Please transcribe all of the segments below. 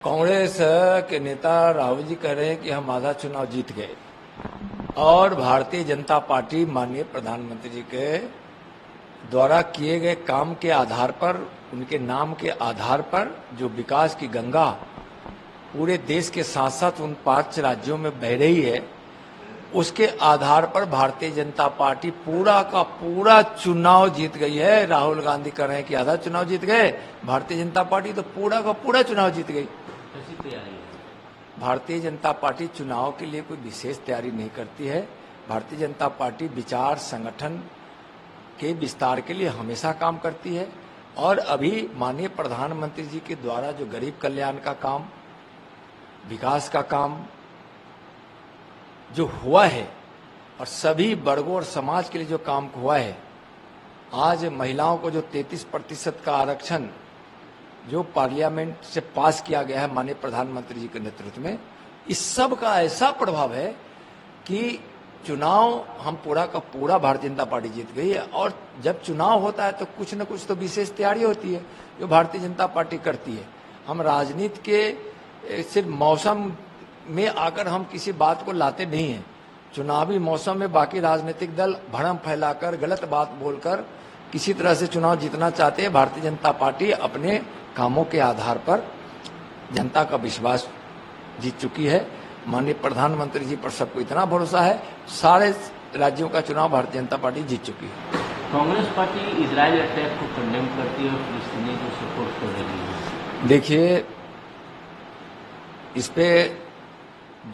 कांग्रेस के नेता राहुल जी कह रहे हैं कि हम आधा चुनाव जीत गए और भारतीय जनता पार्टी माननीय प्रधानमंत्री जी के द्वारा किए गए काम के आधार पर, उनके नाम के आधार पर जो विकास की गंगा पूरे देश के साथ साथ उन 5 राज्यों में बह रही है, उसके आधार पर भारतीय जनता पार्टी पूरा का पूरा चुनाव जीत गई है। राहुल गांधी कह रहे हैं कि आधा चुनाव जीत गए, भारतीय जनता पार्टी तो पूरा का पूरा चुनाव जीत गई। कैसी तैयारी है? भारतीय जनता पार्टी चुनाव के लिए कोई विशेष तैयारी नहीं करती है। भारतीय जनता पार्टी विचार संगठन के विस्तार के लिए हमेशा काम करती है और अभी माननीय प्रधानमंत्री जी के द्वारा जो गरीब कल्याण का काम, विकास का काम जो हुआ है और सभी वर्गों और समाज के लिए जो काम हुआ है, आज महिलाओं को जो 33% का आरक्षण जो पार्लियामेंट से पास किया गया है माननीय प्रधानमंत्री जी के नेतृत्व में, इस सब का ऐसा प्रभाव है कि चुनाव हम पूरा का पूरा भारतीय जनता पार्टी जीत गई है। और जब चुनाव होता है तो कुछ न कुछ तो विशेष तैयारी होती है जो भारतीय जनता पार्टी करती है। हम राजनीति के सिर्फ मौसम में आकर हम किसी बात को लाते नहीं हैं। चुनावी मौसम में बाकी राजनीतिक दल भ्रम फैलाकर, गलत बात बोलकर किसी तरह से चुनाव जीतना चाहते हैं। भारतीय जनता पार्टी अपने कामों के आधार पर जनता का विश्वास जीत चुकी है। माननीय प्रधानमंत्री जी पर सबको इतना भरोसा है, सारे राज्यों का चुनाव भारतीय जनता पार्टी जीत चुकी है। कांग्रेस पार्टी इजराइल अटैक को कंडेम करती है और फिलिस्तीनी को सपोर्ट कर रही है। देखिए, इस पे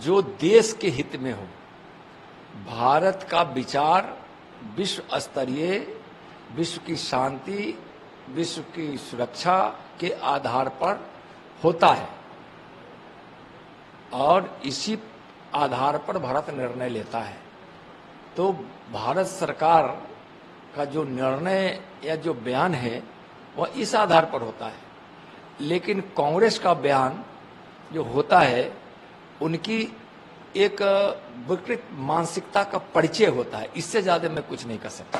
जो देश के हित में हो, भारत का विचार विश्व स्तरीय, विश्व की शांति, विश्व की सुरक्षा के आधार पर होता है और इसी आधार पर भारत निर्णय लेता है। तो भारत सरकार का जो निर्णय या जो बयान है वह इस आधार पर होता है, लेकिन कांग्रेस का बयान जो होता है उनकी एक विकृत मानसिकता का परिचय होता है। इससे ज्यादा मैं कुछ नहीं कर सकता।